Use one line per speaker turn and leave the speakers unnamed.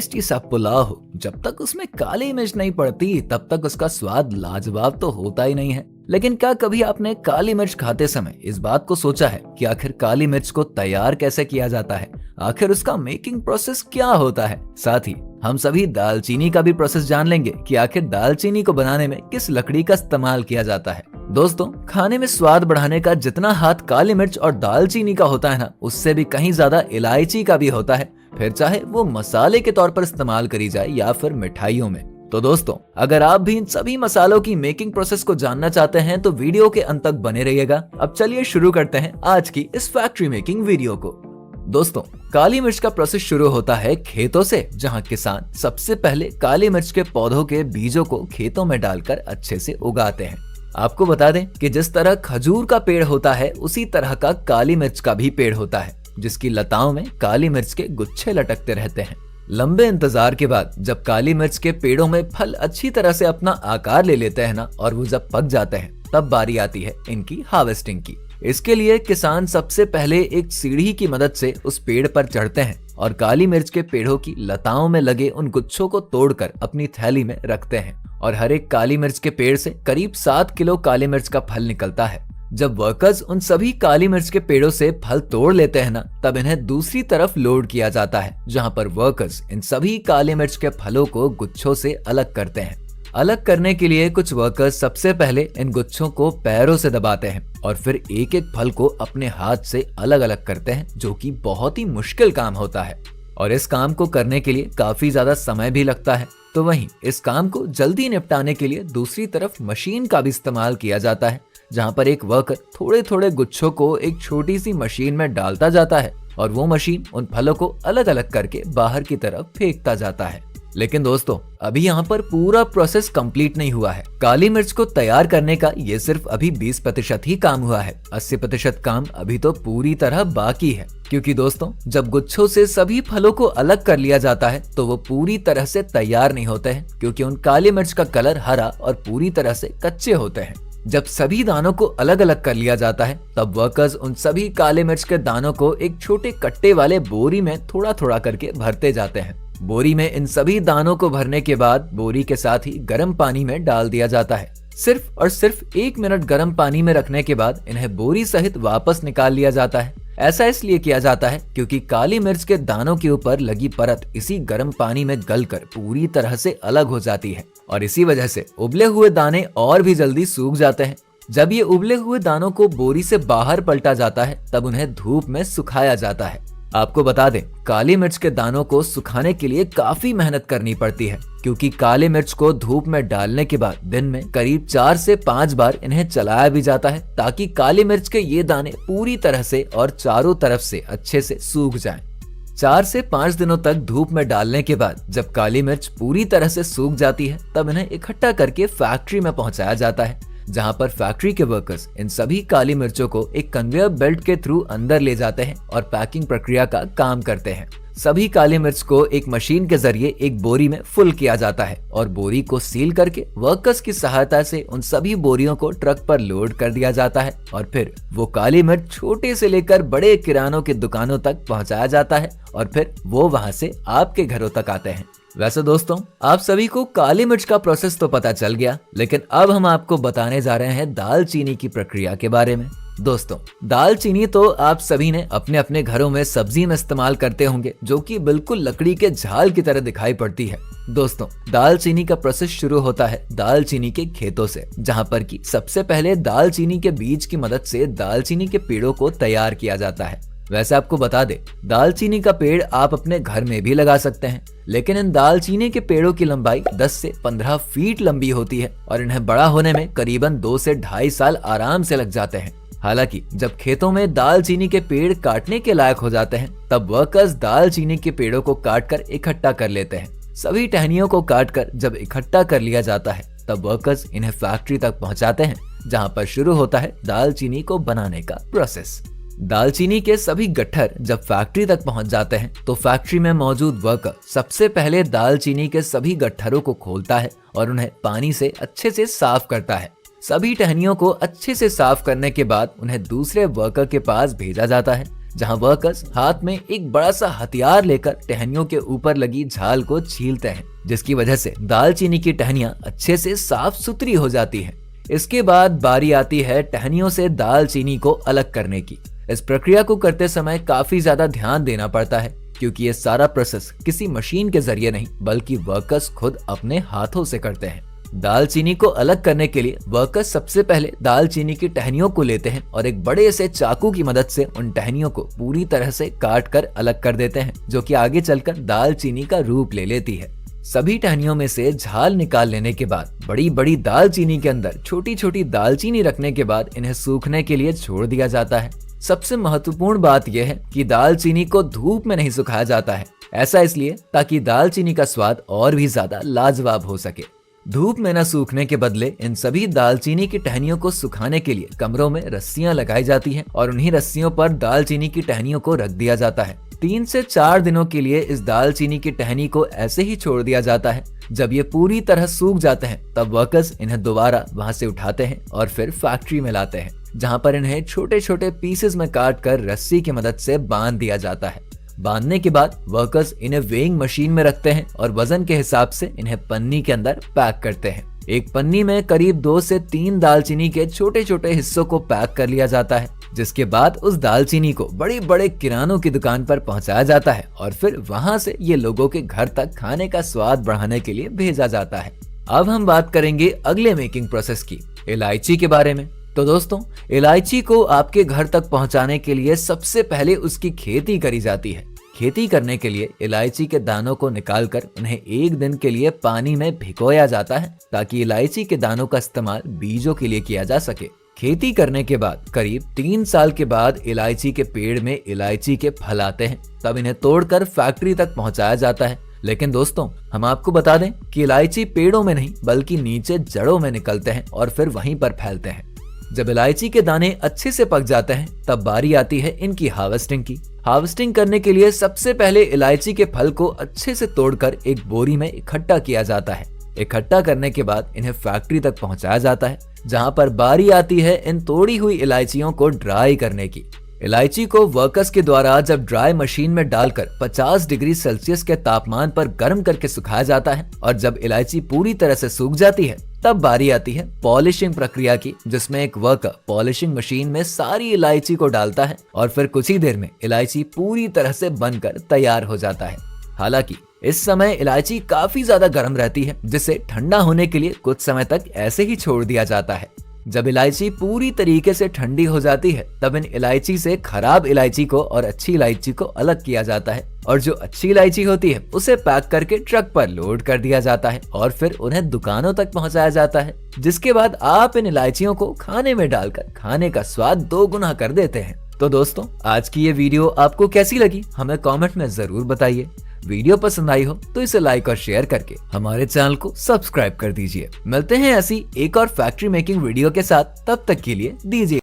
Tasty सा पुलाव हो, जब तक उसमें काली मिर्च नहीं पड़ती तब तक उसका स्वाद लाजवाब तो होता ही नहीं है। लेकिन क्या कभी आपने काली मिर्च खाते समय इस बात को सोचा है कि आखिर काली मिर्च को तैयार कैसे किया जाता है? आखिर उसका मेकिंग प्रोसेस क्या होता है? साथ ही हम सभी दालचीनी का भी प्रोसेस जान लेंगे कि आखिर दालचीनी को बनाने में किस लकड़ी का इस्तेमाल किया जाता है। दोस्तों, खाने में स्वाद बढ़ाने का जितना हाथ काली मिर्च और दालचीनी का होता है ना, उससे भी कहीं ज्यादा इलायची का भी होता है, फिर चाहे वो मसाले के तौर पर इस्तेमाल करी जाए या फिर मिठाइयों में। तो दोस्तों, अगर आप भी इन सभी मसालों की मेकिंग प्रोसेस को जानना चाहते हैं तो वीडियो के अंत तक बने रहिएगा। अब चलिए शुरू करते हैं आज की इस फैक्ट्री मेकिंग वीडियो को। दोस्तों, काली मिर्च का प्रोसेस शुरू होता है खेतों से, जहां किसान सबसे पहले काली मिर्च के पौधों के बीजों को खेतों में डालकर अच्छे से उगाते हैं। आपको बता दें कि जिस तरह खजूर का पेड़ होता है उसी तरह का काली मिर्च का भी पेड़ होता है, जिसकी लताओं में काली मिर्च के गुच्छे लटकते रहते हैं। लंबे इंतजार के बाद जब काली मिर्च के पेड़ों में फल अच्छी तरह से अपना आकार ले लेते हैं ना, और वो जब पक जाते हैं, तब बारी आती है इनकी हार्वेस्टिंग की। इसके लिए किसान सबसे पहले एक सीढ़ी की मदद से उस पेड़ पर चढ़ते हैं और काली मिर्च के पेड़ों की लताओं में लगे उन गुच्छों को तोड़कर अपनी थैली में रखते हैं। और हर एक काली मिर्च के पेड़ से करीब 7 किलो काली मिर्च का फल निकलता है। जब वर्कर्स उन सभी काली मिर्च के पेड़ों से फल तोड़ लेते हैं ना, तब इन्हें दूसरी तरफ लोड किया जाता है, जहां पर वर्कर्स इन सभी काली मिर्च के फलों को गुच्छों से अलग करते हैं। अलग करने के लिए कुछ वर्कर्स सबसे पहले इन गुच्छों को पैरों से दबाते हैं और फिर एक एक फल को अपने हाथ से अलग अलग करते हैं, जो कि बहुत ही मुश्किल काम होता है और इस काम को करने के लिए काफी ज्यादा समय भी लगता है। तो वहीं इस काम को जल्दी निपटाने के लिए दूसरी तरफ मशीन का भी इस्तेमाल किया जाता है, जहां पर एक वर्कर थोड़े थोड़े गुच्छों को एक छोटी सी मशीन में डालता जाता है और वो मशीन उन फलों को अलग अलग करके बाहर की तरफ फेंकता जाता है। लेकिन दोस्तों, अभी यहाँ पर पूरा प्रोसेस कंप्लीट नहीं हुआ है। काली मिर्च को तैयार करने का ये सिर्फ अभी 20% ही काम हुआ है। 80% काम अभी तो पूरी तरह बाकी है, क्योंकि दोस्तों, जब गुच्छों से सभी फलों को अलग कर लिया जाता है तो वो पूरी तरह से तैयार नहीं होते हैं, क्योंकि उन काली मिर्च का कलर हरा और पूरी तरह से कच्चे होते हैं। जब सभी दानों को अलग अलग कर लिया जाता है, तब वर्कर्स उन सभी काले मिर्च के दानों को एक छोटे कट्टे वाले बोरी में थोड़ा थोड़ा करके भरते जाते हैं। बोरी में इन सभी दानों को भरने के बाद बोरी के साथ ही गर्म पानी में डाल दिया जाता है। सिर्फ और सिर्फ 1 मिनट गर्म पानी में रखने के बाद इन्हें बोरी सहित वापस निकाल लिया जाता है। ऐसा इसलिए किया जाता है क्योंकि काली मिर्च के दानों के ऊपर लगी परत इसी गर्म पानी में गलकर पूरी तरह से अलग हो जाती है और इसी वजह से उबले हुए दाने और भी जल्दी सूख जाते हैं। जब ये उबले हुए दानों को बोरी से बाहर पलटा जाता है, तब उन्हें धूप में सुखाया जाता है। आपको बता दें, काली मिर्च के दानों को सुखाने के लिए काफी मेहनत करनी पड़ती है, क्योंकि काली मिर्च को धूप में डालने के बाद दिन में करीब 4 से 5 बार इन्हें चलाया भी जाता है, ताकि काली मिर्च के ये दाने पूरी तरह से और चारों तरफ से अच्छे से सूख जाएं। 4 से 5 दिनों तक धूप में डालने के बाद जब काली मिर्च पूरी तरह से सूख जाती है, तब इन्हें इकट्ठा करके फैक्ट्री में पहुंचाया जाता है, जहां पर फैक्ट्री के वर्कर्स इन सभी काली मिर्चों को एक कन्वेयर बेल्ट के थ्रू अंदर ले जाते हैं और पैकिंग प्रक्रिया का काम करते हैं। सभी काली मिर्च को एक मशीन के जरिए एक बोरी में फुल किया जाता है और बोरी को सील करके वर्कर्स की सहायता से उन सभी बोरियों को ट्रक पर लोड कर दिया जाता है और फिर वो काली मिर्च छोटे से लेकर बड़े किरानों की दुकानों तक पहुंचाया जाता है और फिर वो वहां से आपके घरों तक आते हैं। वैसे दोस्तों, आप सभी को काली मिर्च का प्रोसेस तो पता चल गया, लेकिन अब हम आपको बताने जा रहे हैं दालचीनी की प्रक्रिया के बारे में। दोस्तों, दालचीनी तो आप सभी ने अपने अपने घरों में सब्जी में इस्तेमाल करते होंगे, जो कि बिल्कुल लकड़ी के झाल की तरह दिखाई पड़ती है। दोस्तों, दालचीनी का प्रोसेस शुरू होता है दालचीनी के खेतों से, जहां पर कि सबसे पहले दालचीनी के बीज की मदद से दालचीनी के पेड़ों को तैयार किया जाता है। वैसे आपको बता दे, दालचीनी का पेड़ आप अपने घर में भी लगा सकते हैं, लेकिन इन दालचीनी के पेड़ों की लंबाई 10 से 15 फीट लंबी होती है और इन्हें बड़ा होने में करीबन 2 से 2.5 साल आराम से लग जाते हैं। हालांकि जब खेतों में दालचीनी के पेड़ काटने के लायक हो जाते हैं, तब वर्कर्स दालचीनी के पेड़ों को काटकर इकट्ठा कर लेते हैं। सभी टहनियों को काटकर जब इकट्ठा कर लिया जाता है, तब वर्कर्स इन्हें फैक्ट्री तक पहुंचाते हैं, जहां पर शुरू होता है दालचीनी को बनाने का प्रोसेस। दालचीनी के सभी गट्ठर जब फैक्ट्री तक पहुंच जाते हैं, तो फैक्ट्री में मौजूद वर्कर सबसे पहले दालचीनी के सभी गट्ठरों को खोलता है और उन्हें पानी से अच्छे से साफ करता है। सभी टहनियों को अच्छे से साफ करने के बाद उन्हें दूसरे वर्कर के पास भेजा जाता है, जहां वर्कर्स हाथ में एक बड़ा सा हथियार लेकर टहनियों के ऊपर लगी झाल को छीलते हैं, जिसकी वजह से दालचीनी की टहनियां अच्छे से साफ सुथरी हो जाती हैं। इसके बाद बारी आती है टहनियों से दालचीनी को अलग करने की। इस प्रक्रिया को करते समय काफी ज्यादा ध्यान देना पड़ता है, क्योंकि ये सारा प्रोसेस किसी मशीन के जरिए नहीं बल्कि वर्कर्स खुद अपने हाथों से करते हैं। दालचीनी को अलग करने के लिए वर्कर्स सबसे पहले दालचीनी की टहनियों को लेते हैं और एक बड़े से चाकू की मदद से उन टहनियों को पूरी तरह से काट कर अलग कर देते हैं, जो कि आगे चलकर दालचीनी का रूप ले लेती है। सभी टहनियों में से झाल निकाल लेने के बाद बड़ी बड़ी दालचीनी के अंदर छोटी छोटी दालचीनी रखने के बाद इन्हें सूखने के लिए छोड़ दिया जाता है। सबसे महत्वपूर्ण बात यह है कि दालचीनी को धूप में नहीं सुखाया जाता है। ऐसा इसलिए ताकि दालचीनी का स्वाद और भी ज्यादा लाजवाब हो सके। धूप में न सूखने के बदले इन सभी दालचीनी की टहनियों को सुखाने के लिए कमरों में रस्सियां लगाई जाती हैं और उन्हीं रस्सियों पर दालचीनी की टहनियों को रख दिया जाता है। 3 से 4 दिनों के लिए इस दालचीनी की टहनी को ऐसे ही छोड़ दिया जाता है। जब ये पूरी तरह सूख जाते हैं तब वर्कर्स इन्हें दोबारा वहां से उठाते हैं और फिर फैक्ट्री में लाते हैं, जहां पर इन्हें छोटे छोटे पीसेस में काट कर रस्सी की मदद से बांध दिया जाता है। बांधने के बाद वर्कर्स इन्हें वेइंग मशीन में रखते हैं और वजन के हिसाब से इन्हें पन्नी के अंदर पैक करते हैं। एक पन्नी में करीब 2 से 3 दालचीनी के छोटे छोटे हिस्सों को पैक कर लिया जाता है, जिसके बाद उस दालचीनी को बड़े बड़े किरानों की दुकान पर पहुंचाया जाता है और फिर वहां से ये लोगों के घर तक खाने का स्वाद बढ़ाने के लिए भेजा जाता है। अब हम बात करेंगे अगले मेकिंग प्रोसेस की, इलायची के बारे में। तो दोस्तों, इलायची को आपके घर तक पहुंचाने के लिए सबसे पहले उसकी खेती करी जाती है। खेती करने के लिए इलायची के दानों को निकालकर उन्हें 1 दिन के लिए पानी में भिगोया जाता है, ताकि इलायची के दानों का इस्तेमाल बीजों के लिए किया जा सके। खेती करने के बाद करीब 3 साल के बाद इलायची के पेड़ में इलायची के फल आते हैं, तब इन्हें तोड़कर फैक्ट्री तक पहुंचाया जाता है। लेकिन दोस्तों, हम आपको बता दें कि इलायची पेड़ों में नहीं बल्कि नीचे जड़ों में निकलते हैं और फिर वहीं पर फैलते हैं। जब इलायची के दाने अच्छे से पक जाते हैं तब बारी आती है इनकी हार्वेस्टिंग की। हार्वेस्टिंग करने के लिए सबसे पहले इलायची के फल को अच्छे से तोड़कर एक बोरी में इकट्ठा किया जाता है। इकट्ठा करने के बाद इन्हें फैक्ट्री तक पहुंचाया जाता है, जहां पर बारी आती है इन तोड़ी हुई इलायचियों को ड्राई करने की। इलायची को वर्कर्स के द्वारा जब ड्राई मशीन में डालकर 50 डिग्री सेल्सियस के तापमान पर गर्म करके सुखाया जाता है और जब इलायची पूरी तरह से सूख जाती है तब बारी आती है पॉलिशिंग प्रक्रिया की, जिसमें एक वर्कर पॉलिशिंग मशीन में सारी इलायची को डालता है और फिर कुछ ही देर में इलायची पूरी तरह से बनकर तैयार हो जाता है। हालांकि इस समय इलायची काफी ज्यादा गर्म रहती है, जिसे ठंडा होने के लिए कुछ समय तक ऐसे ही छोड़ दिया जाता है। जब इलायची पूरी तरीके से ठंडी हो जाती है तब इन इलायची से खराब इलायची को और अच्छी इलायची को अलग किया जाता है और जो अच्छी इलायची होती है उसे पैक करके ट्रक पर लोड कर दिया जाता है और फिर उन्हें दुकानों तक पहुंचाया जाता है, जिसके बाद आप इन इलायचियों को खाने में डालकर खाने का स्वाद 2 गुना कर देते हैं। तो दोस्तों, आज की ये वीडियो आपको कैसी लगी हमें कमेंट में जरूर बताइए। वीडियो पसंद आई हो तो इसे लाइक और शेयर करके हमारे चैनल को सब्सक्राइब कर दीजिए। मिलते हैं ऐसी एक और फैक्ट्री मेकिंग वीडियो के साथ, तब तक के लिए दीजिए।